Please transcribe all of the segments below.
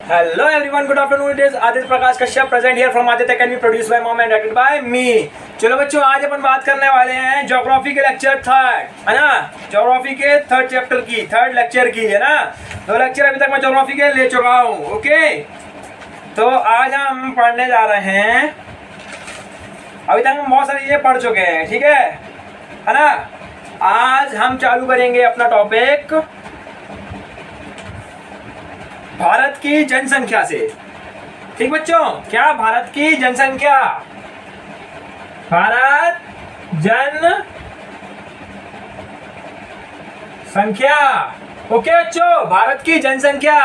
Hello everyone, good afternoon. It is Aditya Prakash Kashyap present here from Aditya Academy, produced by mom and directed by me. चलो बच्चों, आज अपन बात करने वाले हैं ज्योग्राफी के लेक्चर थर्ड, है ना। ज्योग्राफी के थर्ड चैप्टर की, थर्ड लेक्चर की, है ना। दो लेक्चर अभी तक मैं ज्योग्राफी के ले चुका हूँ। ओके, तो आज हम पढ़ने जा रहे हैं। अभी तक हम बहुत सारी चीजें पढ़ चुके हैं, ठीक है ना। आज हम चालू करेंगे अपना टॉपिक भारत की जनसंख्या से। ठीक बच्चों, क्या भारत की जनसंख्या, भारत जन संख्या। ओके बच्चों, भारत की जनसंख्या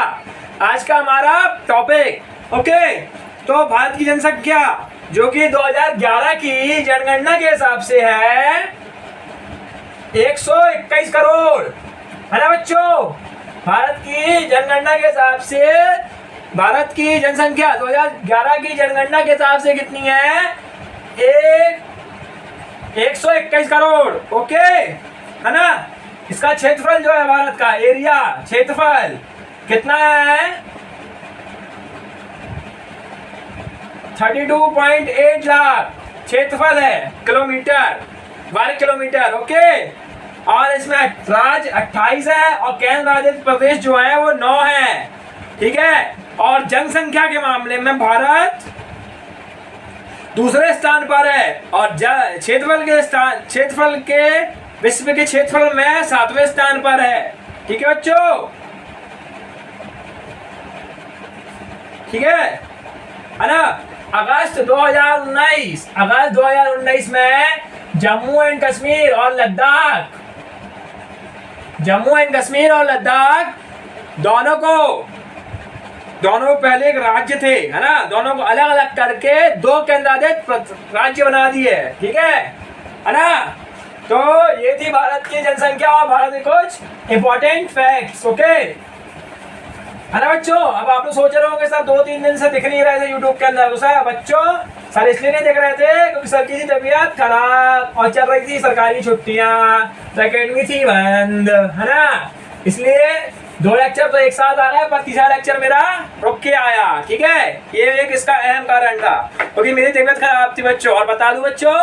आज का हमारा टॉपिक। ओके, तो भारत की जनसंख्या जो कि 2011 की जनगणना के हिसाब से है 121 करोड़, है ना बच्चों। भारत की जनगणना के हिसाब से भारत की जनसंख्या 2011 की जनगणना के हिसाब से कितनी है? 121 करोड़। ओके, है ना। इसका क्षेत्रफल जो है भारत का एरिया, क्षेत्रफल कितना है? 32.8 लाख क्षेत्रफल है, किलोमीटर, वर्ग किलोमीटर। ओके, और इसमें राज्य 28 है और केंद्र शासित प्रदेश जो है वो 9 है, ठीक है। और जनसंख्या के मामले में भारत दूसरे स्थान पर है और क्षेत्रफल के विश्व के क्षेत्रफल में 7वें स्थान पर है, ठीक है बच्चों, ठीक है ना। अगस्त 2019 में जम्मू एंड कश्मीर और लद्दाख दोनों पहले एक राज्य थे, है ना। दोनों को अलग अलग करके 2 केंद्राधित राज्य बना दिए, ठीक है ना। तो ये थी भारत की जनसंख्या और भारत के कुछ इंपॉर्टेंट फैक्ट्स। ओके, है ना बच्चों। अब आप लोग सोच रहे होंगे सर 2-3 दिन से दिख नहीं रहे थे यूट्यूब के अंदर। तो सर बच्चों, सर इसलिए नहीं दिख रहे थे क्योंकि सर की तबीयत खराब और चल रही थी सरकारी छुट्टियां, एकेडमी थी बंद, है ना। इसलिए 2 लेक्चर तो एक साथ आ रहा है, पर तीसरा लेक्चर मेरा रुक के आया, ठीक है। ये एक इसका अहम कारण था क्योंकि मेरी तबीयत खराब थी बच्चों। और बता दूं बच्चों,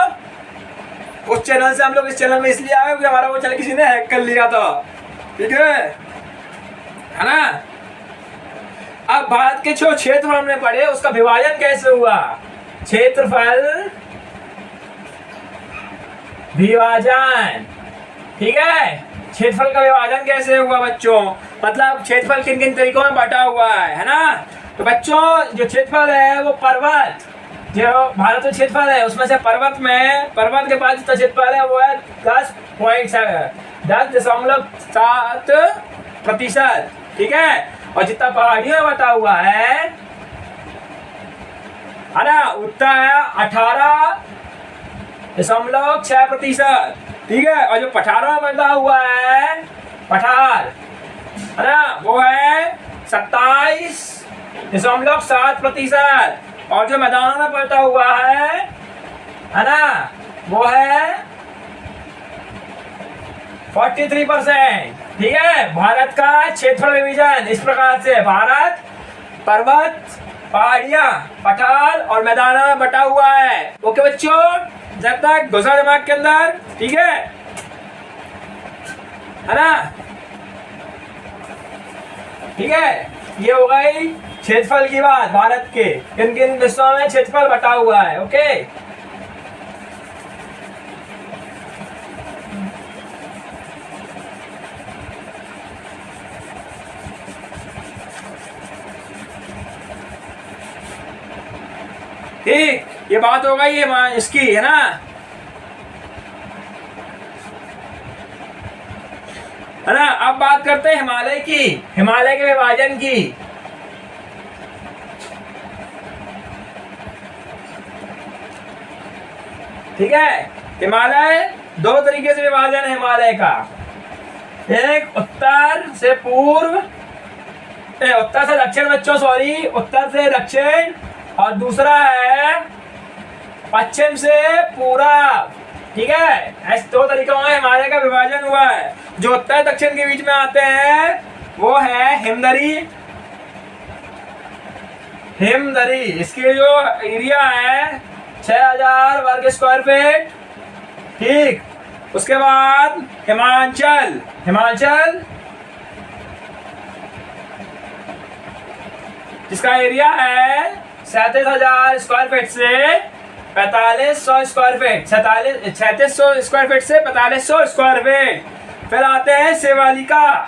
उस चैनल से हम लोग इस चैनल में इसलिए आए क्योंकि हमारा वो चैनल किसी ने हैक कर लिया था, ठीक है ना। अब भारत के जो क्षेत्रफल हमने पढ़े उसका विभाजन कैसे हुआ, क्षेत्रफल विभाजन, ठीक है। क्षेत्रफल का विभाजन कैसे हुआ बच्चों, मतलब क्षेत्रफल किन किन तरीकों में बटा हुआ है ना। तो बच्चों, जो क्षेत्रफल है वो पर्वत, जो भारत में क्षेत्रफल है उसमें से पर्वत के पास जितना क्षेत्रफल है वो है 10.7%, ठीक है। और जितना पहाड़ियों में बटा हुआ है ना, उतना है 18.6%, ठीक है। और जो पठारों में बटा हुआ है पठार, है ना, वो है 27.7%। और जो मैदानों में बटा हुआ है ना, वो है 43%, ठीक है। भारत का क्षेत्रफल विभाजन इस प्रकार से भारत पर्वत, पहाड़ियां, पठार और मैदानों में बटा हुआ है। ओके बच्चों, जब तक घुसा दिमाग के अंदर, ठीक है ना, ठीक है। ये हो गई क्षेत्रफल की बात, भारत के किन किन हिस्सों में क्षेत्रफल बटा हुआ है। ओके, ठीक, ये बात हो गई है इसकी, है ना। है ना, अब बात करते हैं हिमालय की, हिमालय के विभाजन की। ठीक है, हिमालय 2 तरीके से विभाजन है हिमालय का। एक उत्तर से दक्षिण बच्चों, सॉरी, उत्तर से दक्षिण, और दूसरा है पश्चिम से पूरब, ठीक है। ऐसे 2 तरीकों में हिमालय का विभाजन हुआ है। जो उत्तर दक्षिण के बीच में आते हैं वो है हिमदरी, हिमदरी, इसकी जो एरिया है 6000 वर्ग स्क्वायर फीट। ठीक, उसके बाद हिमाचल, हिमाचल जिसका एरिया है 37,000 स्क्वायर फीट से 4500 स्क्वायर फीट, 3600 स्क्वायर फीट से 4500 स्क्वायर फीट। फिर आते हैं शिवालिका,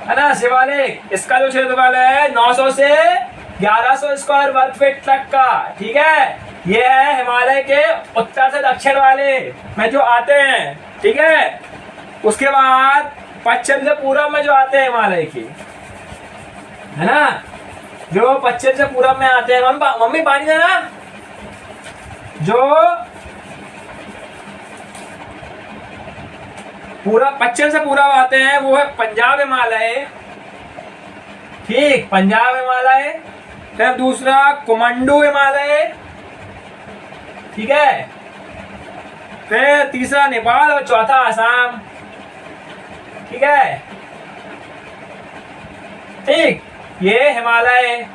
है ना, शिवालिक, इसका जो क्षेत्रफल है 900 से 1100 स्क्वायर वर्ग फीट तक का। ठीक है, ये है हिमालय के उत्तर से दक्षिण वाले में जो आते हैं। ठीक है, उसके बाद पश्चिम से पूरब में जो आते हैं हिमालय की, है ना, जो पश्चिम से पूरब में आते हैं। मम्मी पानी देना। जो पूरा पश्चिम से पूरब आते हैं वो है पंजाब हिमालय। ठीक, पंजाब हिमालय। फिर दूसरा कुमांडू हिमालय। ठीक है, फिर तीसरा नेपाल और चौथा आसाम। ठीक है, ठीक, ये हिमालय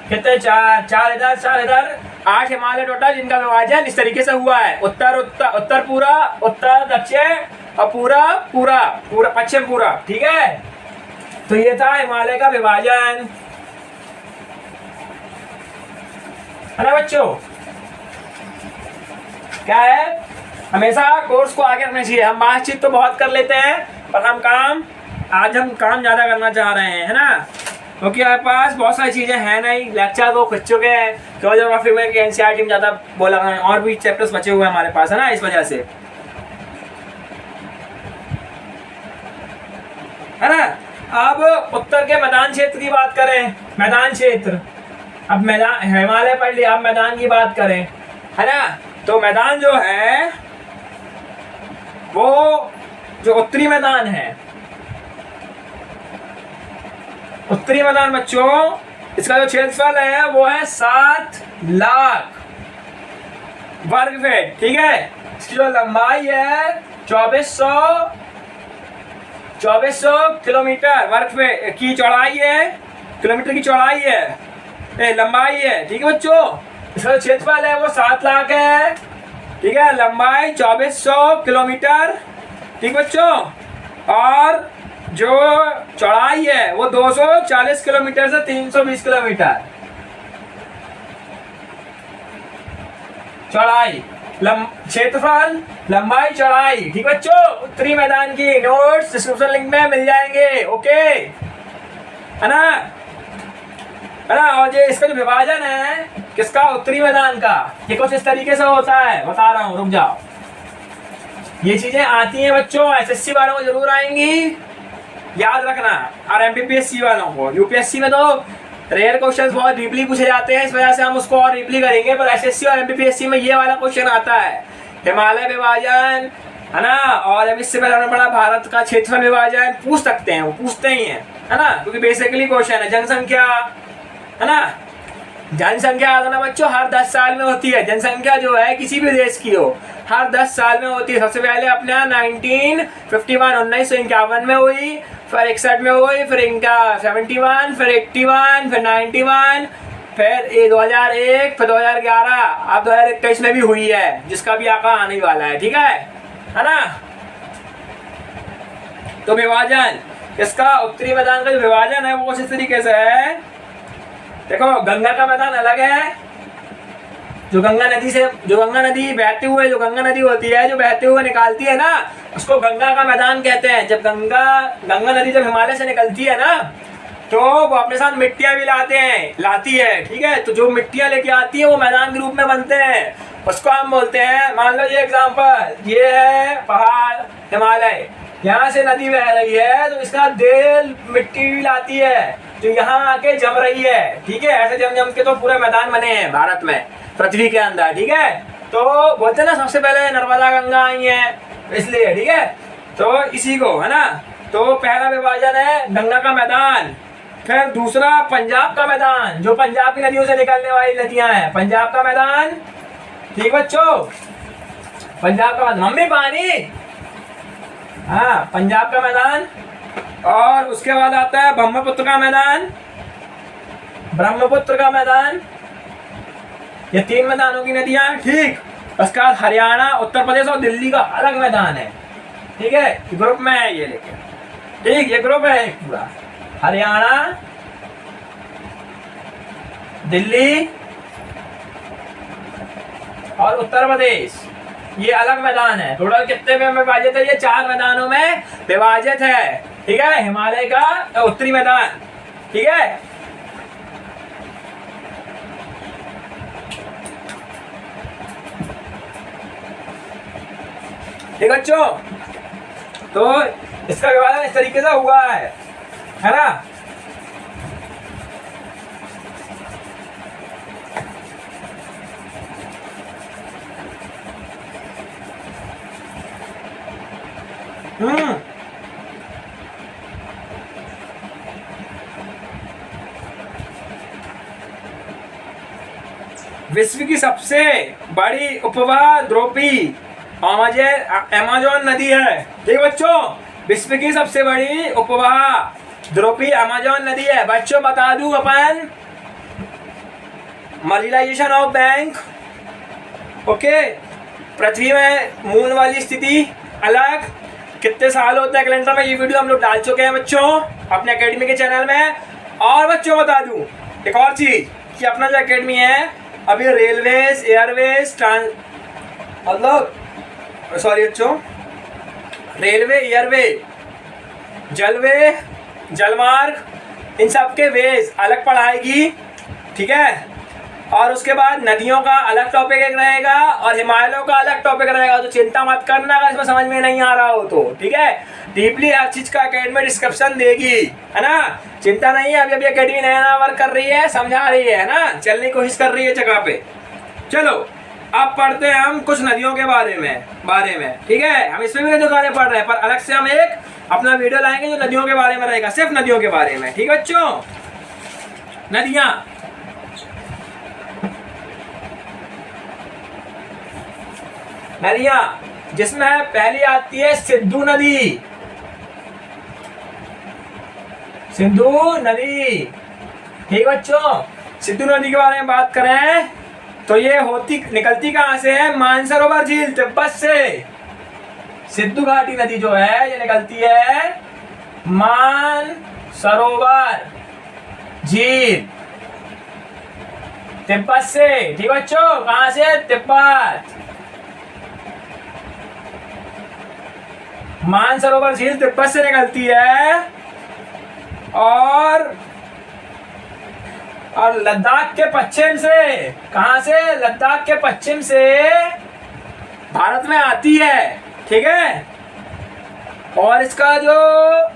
कितने, चार इधर 8 हिमालय टोटल, जिनका विभाजन इस तरीके से हुआ है। उत्तर पूरा, उत्तर दक्षिण और पूरा पश्चिम पूरा। ठीक है, तो ये था हिमालय का विभाजन, है ना बच्चों। क्या है, हमेशा कोर्स को आगे रखना चाहिए। हम बातचीत तो बहुत कर लेते हैं, पर आज हम काम ज्यादा करना चाह रहे हैं, है ना, क्योंकि हमारे पास बहुत सारी चीजें हैं नहीं। लेक्चर वो खिंच चुके हैं, ज्योग्राफी में एनसीईआरटी में ज्यादा बोला है, और भी चैप्टर्स बचे हुए हैं हमारे पास, है ना, इस वजह से, है ना। अब उत्तर के मैदान क्षेत्र की बात करें, मैदान क्षेत्र, अब मैदान हिमालय पढ़ लिया, अब मैदान की बात करें, है ना। तो मैदान जो है वो जो उत्तरी मैदान है, उत्तरी मैदान बच्चों, इसका जो क्षेत्रफल है वो है 7 लाख वर्ग फीट। ठीक है, इसकी जो लंबाई है 2400 किलोमीटर वर्ग फीट की चौड़ाई है, किलोमीटर की चौड़ाई है, लंबाई है। ठीक है बच्चों, इसका जो क्षेत्रफल है वो 7 लाख है। ठीक है, लंबाई 2400 किलोमीटर। ठीक बच्चों, और जो चौड़ाई है वो 240 किलोमीटर से 320 किलोमीटर चौड़ाई, क्षेत्रफल, लंबाई, चौड़ाई। ठीक बच्चों, उत्तरी मैदान की नोट्स डिस्क्रिप्शन लिंक में मिल जाएंगे। ओके, है ना, है ना। और ये इसका जो विभाजन है किसका, उत्तरी मैदान का, ये कुछ इस तरीके से होता है, बता रहा हूं, रुक जाओ। ये चीजें आती हैं बच्चों, एसएससी वालों को जरूर आएंगी, याद रखना, और एमपीपीएससी वालों को। यूपीएससी में तो रेयर क्वेश्चंस बहुत डीपली पूछे जाते हैं, इस वजह से हम उसको और डीपली करेंगे, पर एसएससी और एमपीपीएससी में ये वाला क्वेश्चन आता है, हिमालय विभाजन, है ना। और अब इससे पहले हमने पढ़ा भारत का क्षेत्रफल विभाजन, पूछ सकते हैं, वो पूछते ही हैं, है ना, क्योंकि बेसिकली क्वेश्चन है। जनसंख्या, है ना, जनसंख्या आना बच्चों हर 10 साल में होती है। जनसंख्या जो है किसी भी देश की हो, हर 10 साल में होती है। सबसे पहले अपने 1951 में हुई, फिर 61 में हुई, फिर इनका 71, फिर 81, फिर 91, फिर 2001, फिर 2011, अब 2021 में भी हुई है, जिसका भी आंकड़ा आने वाला है। ठीक है ना। तो विभाजन, इसका उत्तरी मैदान का जो विभाजन है वो इस तरीके से है। देखो, गंगा का मैदान अलग है, जो गंगा नदी बहते हुए, जो गंगा नदी होती है जो बहते हुए निकालती है ना, उसको गंगा का मैदान कहते हैं। जब गंगा नदी जब हिमालय से निकलती है ना, तो वो अपने साथ मिट्टियां भी लाती है। ठीक है, तो जो मिट्टियां लेके आती है वो मैदान के रूप में बनते हैं, उसको हम बोलते हैं। मान लो ये एग्जांपल, ये है पहाड़ हिमालय, यहाँ से नदी बह रही है, तो इसका देल मिट्टी भी लाती है जो यहाँ आके जम रही है। ठीक है, ऐसे जम के तो पूरे मैदान बने हैं भारत में, पृथ्वी के अंदर। ठीक है, तो बोलते ना सबसे पहले नर्मदा गंगा आई है, इसलिए। ठीक है, तो इसी को, है ना। तो पहला विभाजन है गंगा का मैदान, फिर दूसरा पंजाब का मैदान, जो पंजाब की नदियों से निकलने वाली नदियां हैं, पंजाब का मैदान। ठीक बच्चों, पंजाब का मैदान, मम्मी पानी, हाँ, पंजाब का मैदान। और उसके बाद आता है ब्रह्मपुत्र का मैदान, ब्रह्मपुत्र का मैदान। ये 3 मैदानों की नदियां, ठीक। उसके बाद हरियाणा, उत्तर प्रदेश और दिल्ली का अलग मैदान है, ठीक है, ग्रुप में है ये, लेकिन ठीक, ये ग्रुप है एक पूरा। हरियाणा, दिल्ली और उत्तर प्रदेश, ये अलग मैदान है। टोटल कितने में विभाजित है? ये 4 मैदानों में विभाजित है, ठीक है। हिमालय का उत्तरी मैदान, ठीक है। ठीक बच्चों, तो इसका विभाजन इस तरीके से हुआ है ना। विश्व की सबसे बड़ी उपवाह द्रौपदी अमेज़न नदी है, ठीक बच्चों। विश्व की सबसे बड़ी उपवाह द्रौपदी अमेज़न नदी है। बच्चों बता दूं अपन, मर्जलाइजेशन ऑफ बैंक, ओके। पृथ्वी में मून वाली स्थिति अलग, कितने साल होते हैं कैलेंडर में, ये वीडियो हम लोग डाल चुके हैं बच्चों अपने एकेडमी के चैनल में। और बच्चों बता दूं एक और चीज कि अपना जो एकेडमी है अभी रेलवेज, एयरवेज, मतलब सॉरी बच्चों, रेलवे, एयरवे, जलवे, जलमार्ग, इन सब के वेज अलग पढ़ाएगी, ठीक है। और उसके बाद नदियों का अलग टॉपिक एक रहेगा और हिमालयों का अलग टॉपिक रहेगा। तो चिंता मत करना अगर इसमें समझ में नहीं आ रहा हो तो, ठीक है। डीपली हर चीज का एकेडमी डिस्क्रिप्शन देगी, है ना। चिंता नहीं है, अभी अभी एकेडमी नया वर्क कर रही है, समझा रही है ना, चलने की कोशिश कर रही है जगह पे। चलो अब पढ़ते हैं हम कुछ नदियों के बारे में, ठीक है। हम इसमें भी नदियों के बारे में पढ़ रहे हैं, पर अलग से हम एक अपना वीडियो लाएंगे जो नदियों के बारे में रहेगा, सिर्फ नदियों के बारे में, ठीक है बच्चों। नदियां, जिसमें पहली आती है सिंधु नदी, सिंधु नदी, ठीक बच्चों। सिंधु नदी के बारे में बात करें तो ये निकलती कहां से है? मानसरोवर झील, तिब्बत से। सिंधु घाटी नदी जो है ये निकलती है मानसरोवर झील, तिब्बत से, ठीक बच्चों। कहां से? तिब्बत। मानसरोवर झील तिब्बत से निकलती है और लद्दाख के पश्चिम से, कहां से? लद्दाख के पश्चिम से भारत में आती है, ठीक है। और इसका जो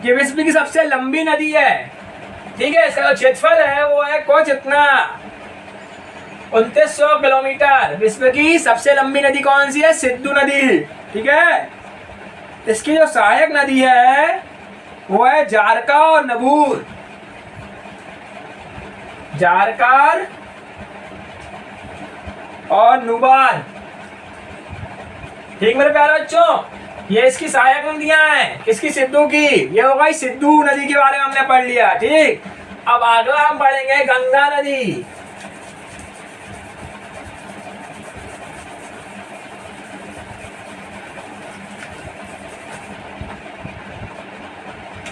ये विश्व की सबसे लंबी नदी है, ठीक है। इसका जो क्षेत्रफल है वो है कुछ इतना 2900 किलोमीटर। विश्व की सबसे लंबी नदी कौन सी है? सिंधु नदी, ठीक है। इसकी जो सहायक नदी है वो है जारका और नबूर, जारकार और नुबार, ठीक मेरे प्यारे बच्चों। ये इसकी सहायक नदियां हैं, किसकी? सिंधु की। ये हो गई सिंधु नदी के बारे में हमने पढ़ लिया, ठीक। अब अगला हम पढ़ेंगे गंगा नदी।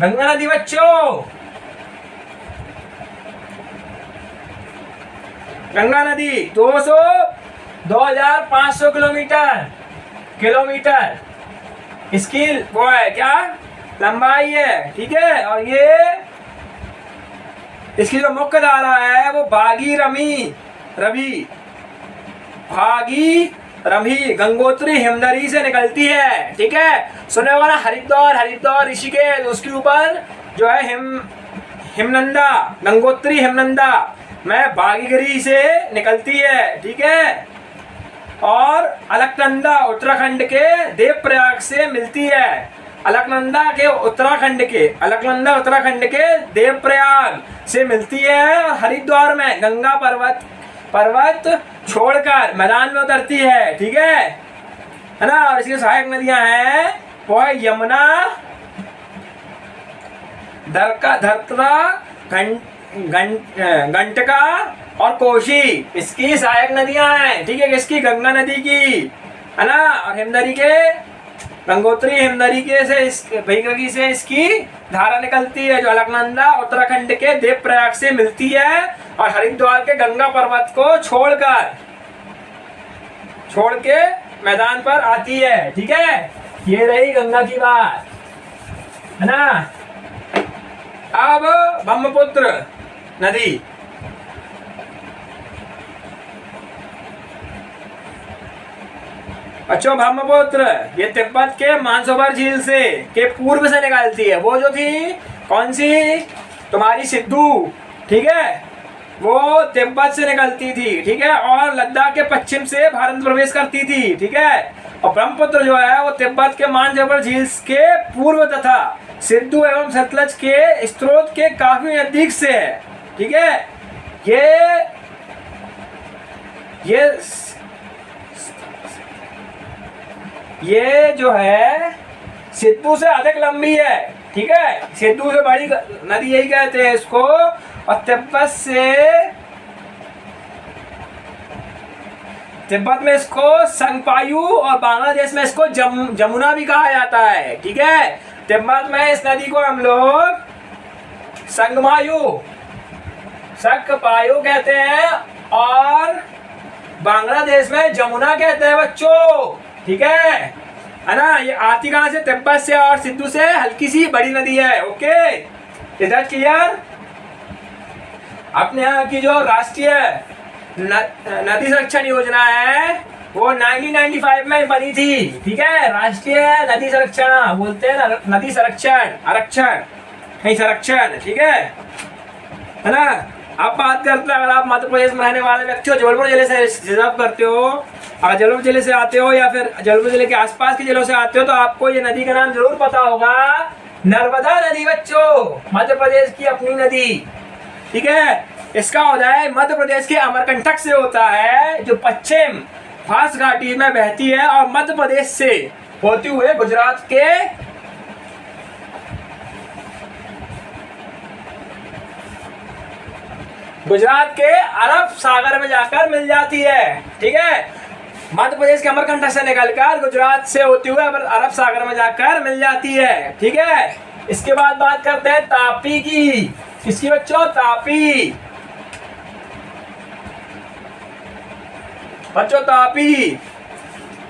गंगा नदी बच्चों, गंगा नदी 2500 किलोमीटर इसकी वो है क्या? लंबाई है, ठीक है। और ये इसकी जो मुख्य धारा है वो भागीरथी गंगोत्री हिमनदी से निकलती है, ठीक है। सुने होगा ना हरिद्वार ऋषिकेश, उसके ऊपर जो है हिमनंदा, गंगोत्री हिमनंदा में भागीरथी से निकलती है, ठीक है। और अलकनंदा उत्तराखंड के देवप्रयाग से मिलती है। अलकनंदा उत्तराखंड के देवप्रयाग से मिलती है। और हरिद्वार में गंगा पर्वत छोड़कर मैदान में उतरती है, ठीक है ना। और इसकी सहायक नदियां हैं वो है धरका, धरतरा, घंटका और कोशी इसकी सहायक नदियां हैं। ठीक है, किसकी? गंगा नदी की, है ना। और हिमनदी के, गंगोत्री हिमनदी के से भीगगी से इसकी धारा निकलती है, जो अलकनंदा उत्तराखंड के देवप्रयाग से मिलती है और हरिद्वार के गंगा पर्वत को छोड़ के मैदान पर आती है। ठीक है, ये रही गंगा की बात, है ना। अब ब्रह्मपुत्र नदी, अच्छा, ब्रह्मपुत्र ये तिब्बत के मानसरोवर झील से के पूर्व से निकलती है। वो जो थी कौन सी तुम्हारी सिद्धू, ठीक है, वो तिब्बत से निकलती थी, ठीक है, और लद्दाख के पश्चिम से भारत प्रवेश करती थी। ठीक है, और ब्रह्मपुत्र जो है वो तिब्बत के मानसरोवर झील के पूर्व तथा सिद्धू एवं सतलज के स्रोत के काफी नजदीक से है। ठीक है, ये जो है सिद्धू से अधिक लंबी है। ठीक है, सिद्धू से बड़ी नदी यही कहते हैं इसको। और तिब्बत में इसको संगपायु और बांग्लादेश में इसको जमुना भी कहा जाता है। ठीक है, तिब्बत में इस नदी को हम लोग संगपायु कहते हैं और बांग्लादेश में जमुना कहते हैं बच्चों। ठीक है ना। ये आती कहाँ से? तिब्बत से और सिद्धू से हल्की सी बड़ी नदी है। Okay, is that clear? अपने यहाँ की जो राष्ट्रीय नदी संरक्षण योजना है वो 1995 में बनी थी। ठीक है, राष्ट्रीय नदी संरक्षण बोलते हैं ना, नदी संरक्षण। ठीक है ना। अब बात करते हैं, अगर आप मध्य प्रदेश में रहने वाले व्यक्ति हो, जबलपुर जिले से रिजर्व करते हो, अगर जबलपुर जिले से आते हो या फिर जबलपुर जिले के आसपास के जिलों से आते हो, तो आपको ये नदी का नाम जरूर पता होगा, नर्मदा नदी बच्चों, मध्य प्रदेश की अपनी नदी। ठीक है, इसका उदय मध्य प्रदेश के अमरकंटक से होता है, जो पश्चिम फास घाटी में बहती है और मध्य प्रदेश से होते हुए गुजरात के अरब सागर में जाकर मिल जाती है। ठीक है, मध्य प्रदेश के अमरकंटक से निकलकर गुजरात से होते हुए अरब सागर में जाकर मिल जाती है। ठीक है, इसके बाद बात करते हैं तापी की। किसकी बच्चों? तापी। बच्चों तापी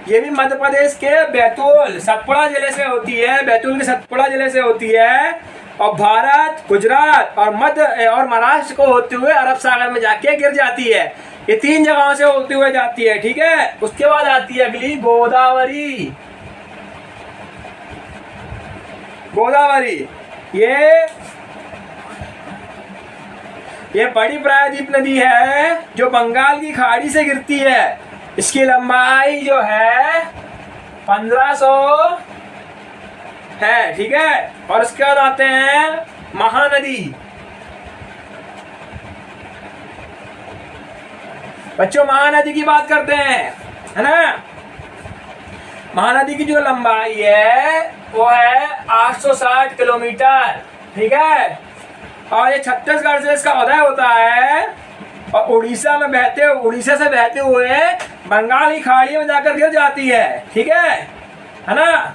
ये भी मध्य प्रदेश के बैतूल सतपुड़ा जिले से होती है, बैतूल के सतपुड़ा जिले से होती है और भारत, गुजरात और मध्य और महाराष्ट्र को होते हुए अरब सागर में जाके गिर जाती है। ये 3 जगहों से होते हुए जाती है। ठीक है, उसके बाद आती है अगली गोदावरी। ये बड़ी प्रायद्वीप नदी है जो बंगाल की खाड़ी से गिरती है। इसकी लंबाई जो है 1500 है। ठीक है, और इसके बाद आते हैं महानदी। बच्चों महानदी की बात करते हैं, है ना। महानदी की जो लंबाई है वो है 860 किलोमीटर। ठीक है, और ये छत्तीसगढ़ से इसका उदय होता है और उड़ीसा से बहते हुए बंगाल की खाड़ी में जाकर गिर जाती है। ठीक है ना।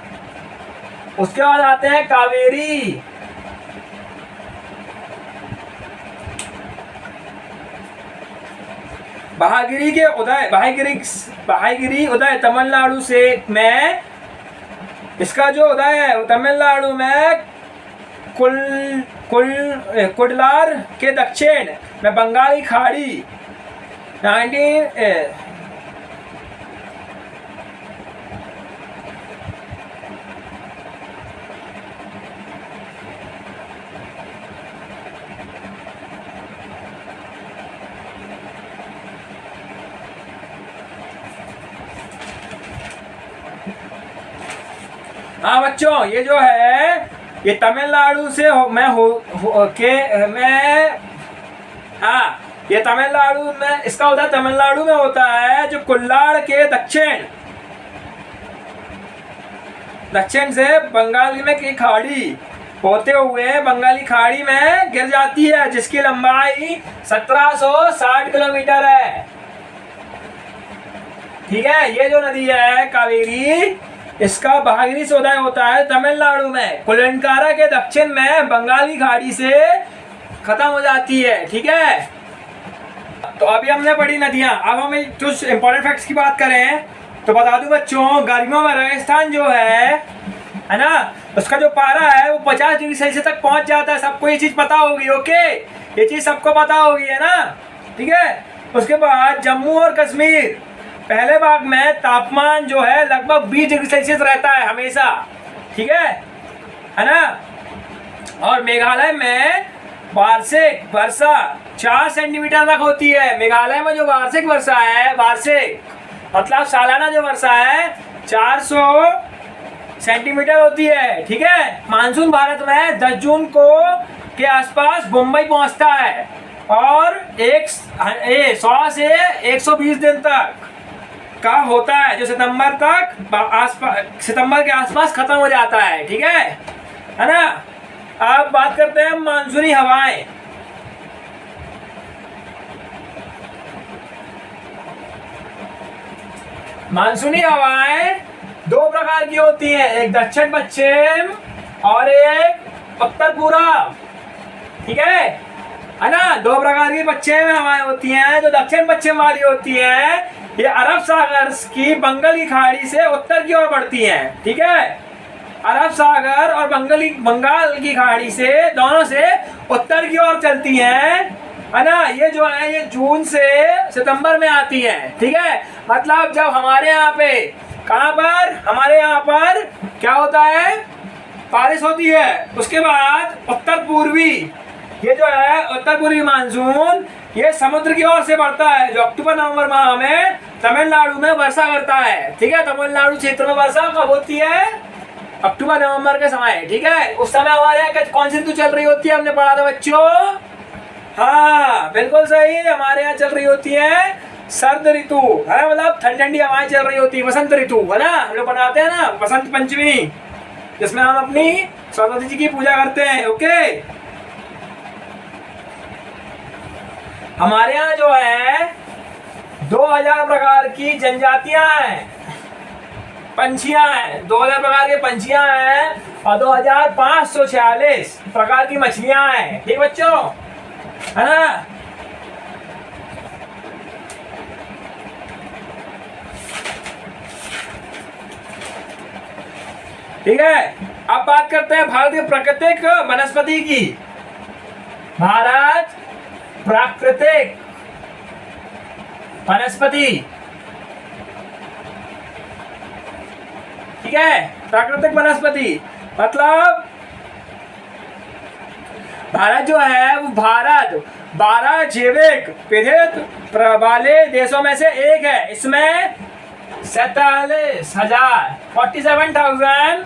उसके बाद आते हैं कावेरी। बहागिरी उदय तमिलनाडु से में, इसका जो उदय है तमिलनाडु में कुडलार के दक्षिण में बंगाली खाड़ी 19 हाँ बच्चों, ये जो है ये तमिलनाडु से ये तमिलनाडु में, इसका उदय तमिलनाडु में होता है, जो कुल्लाड़ के दक्षिण से बंगाल में की खाड़ी होते हुए बंगाली खाड़ी में गिर जाती है, जिसकी लंबाई 1760 किलोमीटर है। ठीक है, ये जो नदी है कावेरी, इसका भागीरथी उदय होता है तमिलनाडु में, कुलंकारा के दक्षिण में बंगाली खाड़ी से खत्म हो जाती है। ठीक है, तो अभी हमने पढ़ी नदियां। अब हम कुछ इंपॉर्टेंट फैक्ट्स की बात करें तो बता दूं बच्चों, गर्मियों में राजस्थान जो है ना, उसका जो पारा है वो 50 डिग्री सेल्सियस तक पहुंच जाता है। सबको ये चीज पता होगी। ओके, ये चीज सबको पता होगी, है ना। ठीक है, उसके बाद जम्मू और कश्मीर, पहले भाग में तापमान जो है लगभग 20 डिग्री सेल्सियस रहता है हमेशा। ठीक है ना। और मेघालय में वार्षिक वर्षा 4 सेंटीमीटर तक होती है। मेघालय में जो वार्षिक वर्षा है, वार्षिक मतलब सालाना जो वर्षा है 400 सेंटीमीटर होती है। ठीक है, मानसून भारत में 10 जून को के आसपास मुंबई पहुंचता है और 100 से 120 दिन तक का होता है, जो सितंबर के आसपास खत्म हो जाता है। ठीक है ना। अब बात करते हैं मानसूनी हवाएं। मानसूनी हवाएं 2 प्रकार की होती हैं, एक दक्षिण पश्चिम और एक उत्तर पूर्व। ठीक है ना। 2 प्रकार की पश्चिम हवाएं होती हैं। जो दक्षिण पश्चिम वाली होती है, ये अरब सागर की बंगाल की खाड़ी से उत्तर की ओर बढ़ती हैं। ठीक है, अरब सागर और बंगाल की खाड़ी से दोनों से उत्तर की ओर चलती हैं, है ना। ये जो है ये जून से सितंबर में आती है। ठीक है, मतलब जब हमारे यहाँ पे कहाँ पर, हमारे यहाँ पर क्या होता है, बारिश होती है। उसके बाद उत्तर पूर्वी, ये जो है उत्तर पूर्वी मानसून, ये समुद्र की ओर से बढ़ता है, जो अक्टूबर नवंबर माह में तमिलनाडु में वर्षा करता है। ठीक है, तमिलनाडु क्षेत्र में वर्षा कब होती है, अक्टूबर नवंबर के समय। ठीक है, उस समय हमारे यहाँ कौन सी ऋतु चल रही होती है, हमने पढ़ा था बच्चों। हाँ बिल्कुल सही, हमारे यहाँ चल रही होती है शरद ऋतु, है मतलब ठंडी ठंडी हवाएं चल रही होती है। वसंत ऋतु, है ना, हम लोग बनाते हैं ना बसंत पंचमी, जिसमें हम अपनी सरस्वती जी की पूजा करते हैं। ओके, हमारे यहाँ जो है 2000 प्रकार की जनजातियां हैं, पंछियां हैं। 2000 प्रकार के पंछियां हैं और 2546 प्रकार की मछलियां हैं। ठीक बच्चों, है ना। ठीक है, अब बात करते हैं भारत की प्राकृतिक वनस्पति की। भारत प्राकृतिक वनस्पति, ठीक है, प्राकृतिक वनस्पति मतलब भारत जो है वो भारत 12 जैविक विविध वाले देशों में से एक है। इसमें 47,000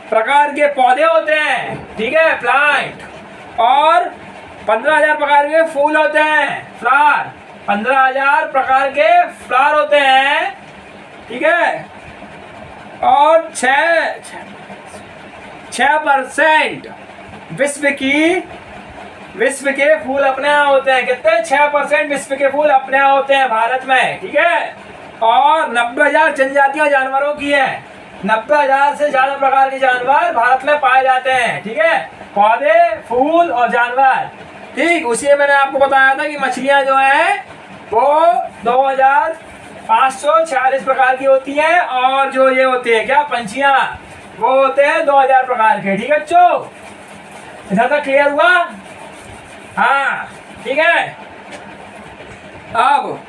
प्रकार के पौधे होते हैं। ठीक है, प्लांट, और 15,000 प्रकार के फूल होते हैं, फ्लावर। 15,000 प्रकार के फ्लावर होते हैं। ठीक है, और 6% विश्व के फूल अपने यहाँ होते हैं। कितने? 6% विश्व के फूल अपने यहाँ होते हैं भारत में। ठीक है, और 90,000 जनजातियां जानवरों की है। 90,000 से ज्यादा प्रकार के जानवर भारत में पाए जाते हैं। ठीक है, पौधे, फूल और जानवर। ठीक, उसी में मैंने आपको बताया था कि मछलियां जो है वो 2546 प्रकार की होती हैं, और जो ये होते हैं क्या, पंछियां, वो होते हैं 2000 प्रकार के। ठीक है बच्चों, इधर तक क्लियर हुआ? हाँ ठीक है। अब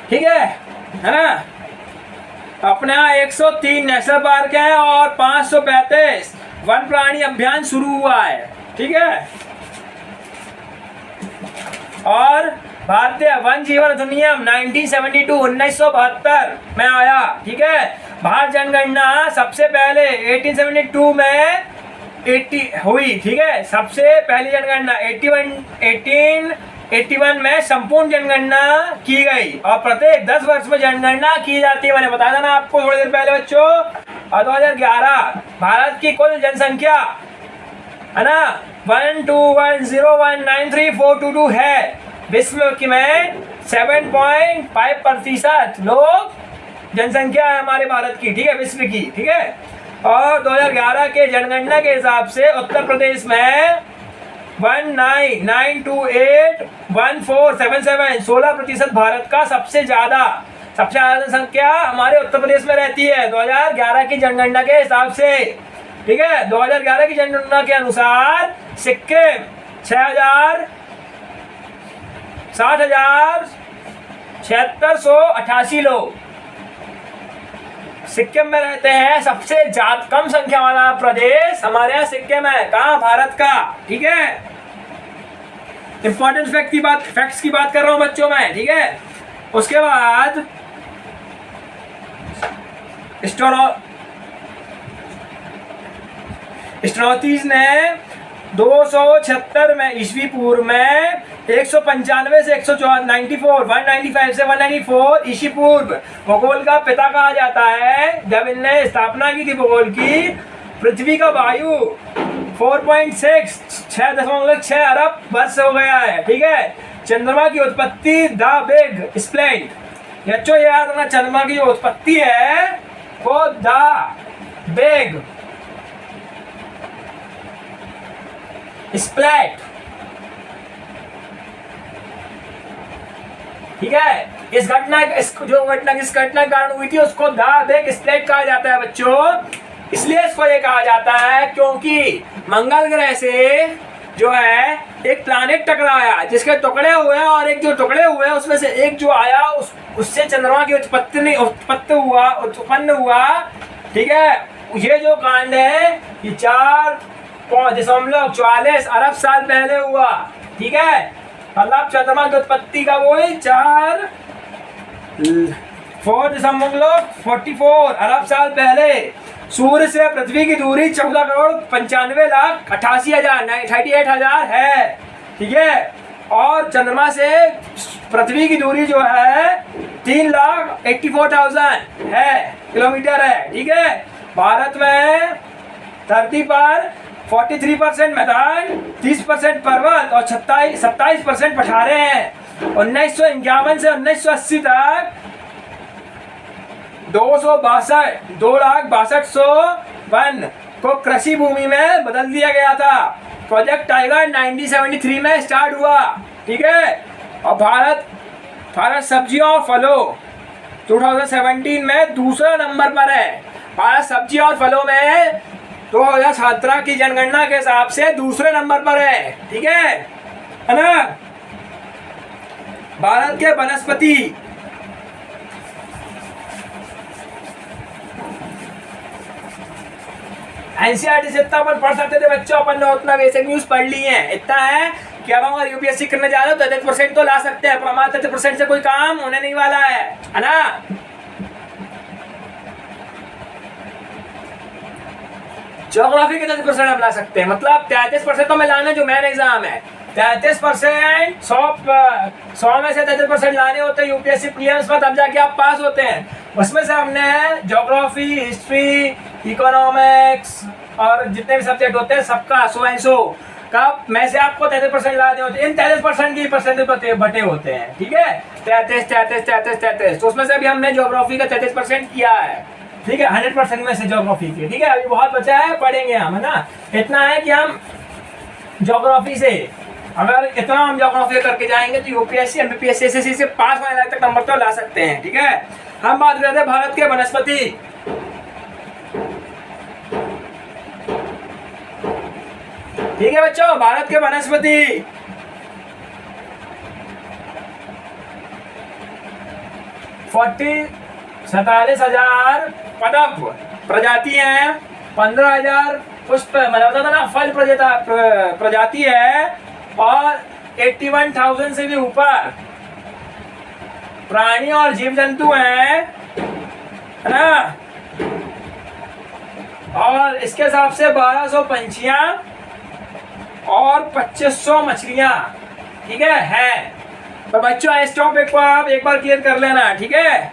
ठीक है ना, अपने यहाँ 103 नेशनल पार्क है और 535 वन प्राणी अभियान शुरू हुआ है। ठीक है, और भारतीय वन जीवन अधिनियम 1972 में आया। ठीक है, भारत जनगणना सबसे पहले 1872 में 80 हुई। ठीक है, सबसे पहली जनगणना 1872 81 में संपूर्ण जनगणना की गई और प्रत्येक 10 वर्ष में जनगणना की जाती है। मैंने बताया था ना आपको थोड़ी देर पहले बच्चों। और 2011 भारत की कुल जनसंख्या है ना 121019342 है। विश्व में 7.5% लोग जनसंख्या है हमारे भारत की, ठीक है, विश्व की, ठीक है। और 2011 के जनगणना के हिसाब से उत्तर प्रदेश में 19,928,1477 16% भारत का सबसे ज्यादा जनसंख्या हमारे उत्तर प्रदेश में रहती है 2011 की जनगणना के हिसाब से, ठीक है। 2011 की जनगणना के अनुसार सिक्किम 60,7688 लोग सिक्किम में रहते हैं। सबसे ज्यादा कम संख्या वाला प्रदेश हमारे यहाँ सिक्किम है, कहाँ, भारत का, ठीक है। इंपॉर्टेंट फैक्ट्स की बात कर रहा हूँ बच्चों में, ठीक है। उसके बाद स्ट्रोथीज ने 276 में ईस्वी पूर्व में 195 से 195 से 194 ईस्वी पूर्व भूगोल का पिता कहा जाता है। जब इनने स्थापना की थी भूगोल की, पृथ्वी का वायु 6.6 अरब वर्ष हो गया है, ठीक है। चंद्रमा की उत्पत्ति द बिग स्प्लेंट, बच्चों याद रखना, चंद्रमा की जो उत्पत्ति है वो द बिग स्प्लेट, ठीक है। इस घटना के कारण हुई थी उसको द बिग स्प्लेट कहा जाता है बच्चों। इसलिए इसको ये कहा जाता है क्योंकि मंगल ग्रह से जो है एक प्लैनेट टकराया जिसके टुकड़े हुए और एक जो टुकड़े हुए उसमें से एक जो आया उससे चंद्रमा की उत्पन्न हुआ, ठीक है। ये जो कांड है ये 4.44 अरब साल पहले हुआ, ठीक है। मतलब चंद्रमा की उत्पत्ति का वो 4.44 अरब साल पहले। सूर्य से पृथ्वी की दूरी 14,95,88,000 है, ठीक है। और चंद्रमा से पृथ्वी की दूरी जो है 3,84,000 है किलोमीटर है, ठीक है। भारत में धरती पर 43% मैदान, 30% पर्वत और 27% पठारे हैं। 1951 से 1980 तक 2,62,000 वन को कृषि भूमि में बदल दिया गया था। प्रोजेक्ट टाइगर 1973 में स्टार्ट हुआ, ठीक है। और भारत सब्जियों और फलों 2017 में दूसरा नंबर पर है। भारत सब्जियों और फलों में 2017 की जनगणना के हिसाब से दूसरे नंबर पर है, ठीक है ना। भारत के वनस्पति एनसीईआरटी से इतना अपन पढ़ सकते थे बच्चों, अपन ने उतना बेसिक न्यूज पढ़ ली है। इतना है कि अब हम यूपीएससी करने जा रहे हो तो 33% तो ला सकते हैं, पर हमारा 33% से कोई काम होने नहीं वाला है ना। ज्योग्राफी के 33% हम ला सकते हैं, मतलब 33% तो मैं लाना जो मेन एग्जाम है। 33% 100 में से 33% लाने होते हैं यूपीएससी प्रीलिम्स में, तब जाके आप पास होते हैं। उसमें से हमने ज्योग्राफी, हिस्ट्री, इकोनॉमिक्स और जितने भी सब्जेक्ट होते हैं सबका 100 का में से आपको 33% लाने होते हैं। इन 33% की परसेंटेज बटे होते हैं, ठीक है। 33 तो उसमें से अभी हमने ज्योग्राफी का 33% किया है, ठीक है। 100% में से ज्योग्राफी के, ठीक है। अभी बहुत बचा है, पढ़ेंगे हम, है ना। इतना है कि हम ज्योग्राफी से अगर इतना हम ज्योग्राफी करके जाएंगे तो यूपीएससी, एमपीएससी, एसएससी से पास होने लायक तक नंबर तो ला सकते हैं, ठीक है। हम बात करते हैं भारत के वनस्पति। ठीक है बच्चों, भारत के वनस्पति 47,000 पदप प्रजाति हैं, 15,000 पुष्प मतलब ना फल प्रजाति है और 81,000 से भी ऊपर प्राणी और जीव जंतु हैं, है ना। और इसके हिसाब से 1200 पंछियां और 2500 मछलियां ठीक है। तो बच्चों इस टॉपिक को आप एक बार क्लियर कर लेना, ठीक है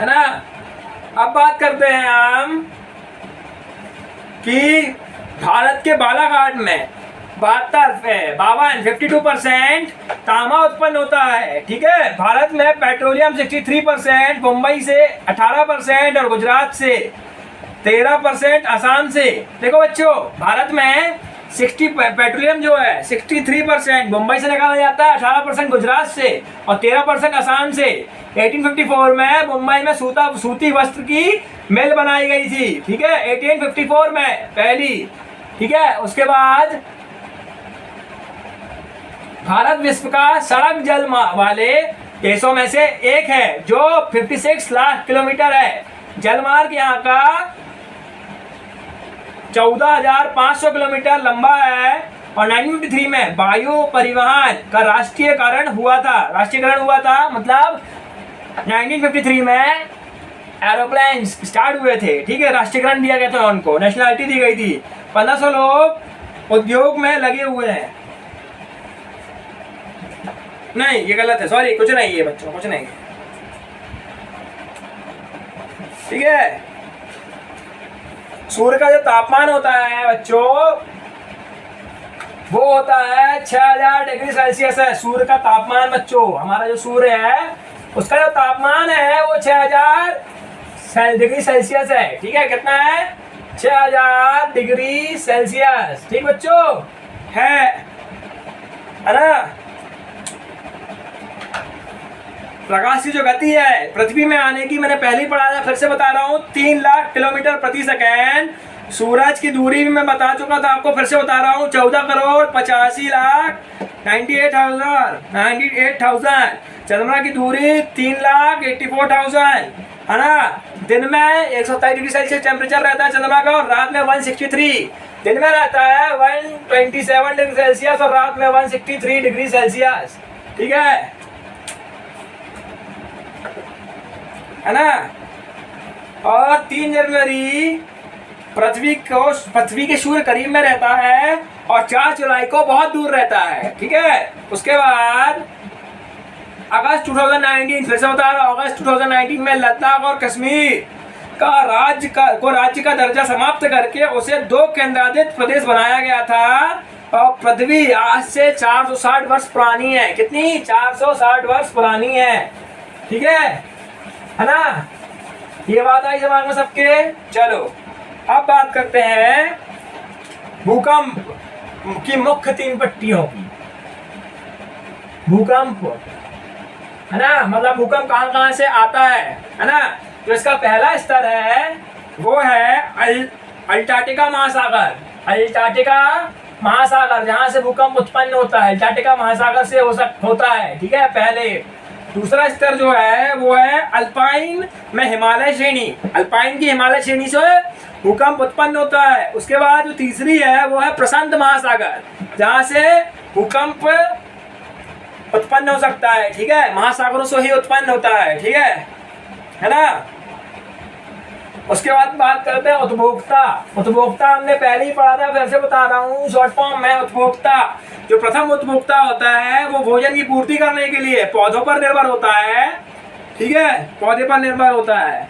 ना। अब बात करते हैं हम कि भारत के बालाघाट में 52% तांबा उत्पन्न होता है, ठीक है। भारत में पेट्रोलियम 63%, मुंबई से 18% और गुजरात से 13%, असम से। देखो बच्चों, भारत में पेट्रोलियम जो है 63% मुंबई से निकाला जाता है, 18% गुजरात से और 13% असम से। 1854 में मुंबई में सूती वस्त्र की मिल बनाई गई थी, ठीक है, 1854 में पहली, ठीक है। उसके बाद भारत विश्व का सड़क जल वाले देशों में से एक है जो 56 लाख किलोमीटर है। जलमार्ग यहाँ का 14,500 किलोमीटर लंबा है और 1953 में वायु परिवहन का राष्ट्रीयकरण हुआ था। मतलब 1953 में एरोप्लेन स्टार्ट हुए थे, ठीक है। राष्ट्रीयकरण दिया गया था, उनको नेशनलिटी दी गई थी। 1500 लोग उद्योग में लगे हुए हैं। नहीं, ये गलत है, सॉरी, कुछ नहीं है बच्चों, कुछ नहीं, ठीक है। सूर्य का जो तापमान होता है बच्चों, वो होता है 6000 डिग्री सेल्सियस है। सूर्य का तापमान बच्चों, हमारा जो सूर्य है उसका जो तापमान है वो 6000 डिग्री सेल्सियस है, ठीक है। कितना है? 6000 डिग्री सेल्सियस, ठीक बच्चों, है ना। प्रकाश की जो गति है पृथ्वी में आने की, मैंने पहले ही पढ़ा था, फिर से बता रहा हूँ, 3 लाख किलोमीटर प्रति सेकेंड। सूरज की दूरी भी मैं बता चुका था आपको, फिर से बता रहा हूँ, 14,85,98,000। चंद्रमा की दूरी 3,84,000, है ना। दिन में 127 डिग्री सेल्सियस टेम्परेचर रहता है चंद्रमा का और रात में 163। दिन में रहता है 127 डिग्री सेल्सियस और रात में 163 डिग्री सेल्सियस, ठीक है ना। और 3 जनवरी पृथ्वी के सूर्य करीब में रहता है और 4 जुलाई को बहुत दूर रहता है, ठीक है। उसके बाद अगस्त 2019, फिर से बता रहा हूँ, अगस्त 2019 में लद्दाख और कश्मीर का राज्य का दर्जा समाप्त करके उसे 2 केंद्राधित प्रदेश बनाया गया था। और पृथ्वी आज से 460 वर्ष पुरानी है। कितनी? 460 वर्ष पुरानी है, ठीक है ना। ये बात आई दिमाग में सबके। चलो अब बात करते हैं भूकंप की मुख्य 3 पट्टियों की। भूकंप, है ना, मतलब भूकंप कहाँ कहाँ से आता है ना। तो इसका पहला स्तर है वो है अंटार्कटिका महासागर। अंटार्कटिका महासागर, जहाँ से भूकंप उत्पन्न होता है, अंटार्कटिका महासागर से होता है, ठीक है, पहले। दूसरा स्तर जो है वो है अल्पाइन में हिमालय श्रेणी। अल्पाइन की हिमालय श्रेणी से भूकंप उत्पन्न होता है। उसके बाद जो तीसरी है वो है प्रशांत महासागर, जहाँ से भूकंप उत्पन्न हो सकता है, ठीक है। महासागरों से ही उत्पन्न होता है, ठीक है ना। उसके बाद बात करते हैं उपभोक्ता। उपभोक्ता हमने पहले ही पढ़ा था, फिर से बता रहा हूँ शॉर्ट फॉर्म में। उपभोक्ता, जो प्रथम उपभोक्ता होता है वो भोजन की पूर्ति करने के लिए पौधों पर निर्भर होता है, ठीक है, पौधे पर निर्भर होता है।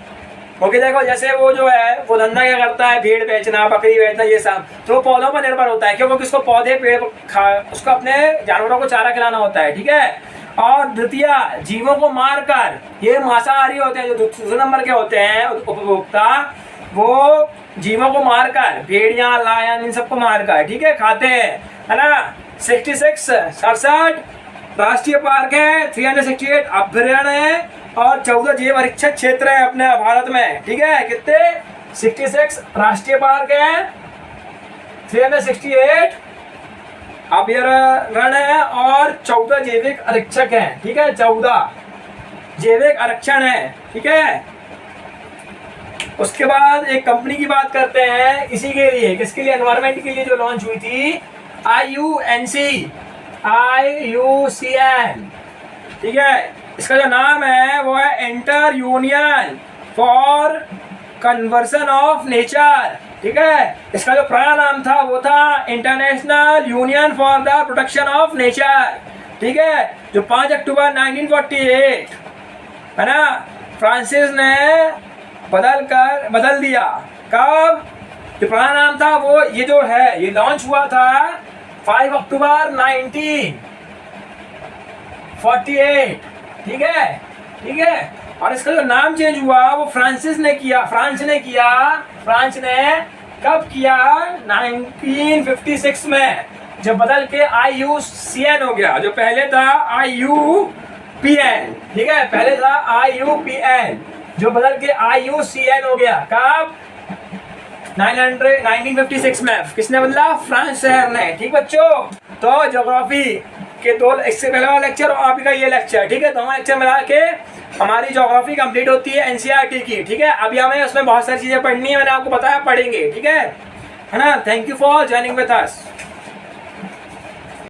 ओके, देखो जैसे वो जो है वो धंधा क्या करता है, भेड़ बेचना, बकरी बेचना, ये सब तो पौधों पर निर्भर होता है। क्योंकि उसको पौधे पेड़ उसको अपने जानवरों को चारा खिलाना होता है, ठीक है। और द्वितीय, जीवों को मारकर, ये मांसाहारी होते हैं, जो दूसरे नंबर के होते हैं उपभोक्ता, वो जीवों को मारकर, भेड़िया, लायन, इन सबको मारकर, ठीक है, खाते हैं, है ना। 67 राष्ट्रीय पार्क है, 368 अभयारण्य है और 14 जैव आरक्षित क्षेत्र है अपने भारत में, ठीक है। कितने? 66 राष्ट्रीय पार्क है, 368 अभयारण्य है और 14 जैविक आरक्षक है, ठीक है, 14 जैविक आरक्षण है, ठीक है। उसके बाद एक कंपनी की बात करते हैं इसी के लिए, किसके लिए? एनवायरमेंट के लिए, जो लॉन्च हुई थी, IUCN, ठीक है। इसका जो नाम है वो है inter union for conversion of nature ठीक है। इसका जो पुराना नाम था वो था international union for the protection of nature, ठीक है, जो 5 अक्टूबर 1948 है ना फ्रांसिस ने बदल दिया। कब? जो पुराना नाम था वो ये जो है ये लॉन्च हुआ था 5 अक्टूबर 1948, ठीक है, ठीक है। और इसका जो नाम चेंज हुआ वो फ्रांस ने कब किया? 1956 में, जब बदल के IUCN हो गया। जो पहले था IUPN, ठीक है, पहले था IUPN, जो बदल के IUCN हो गया। कब? 1956 में। किसने बदला? फ्रांस शहर ने, ठीक बच्चों। तो ज्योग्राफी के इससे पहले वाला लेक्चर और अभी का ये लेक्चर, ठीक है, दोनों लेक्चर मिला के हमारी ज्योग्राफी कंप्लीट होती है NCERT की, ठीक है। अभी हमें उसमें बहुत सारी चीजें पढ़नी है, मैंने आपको बताया, पढ़ेंगे, ठीक है ना। Thank you for joining with us.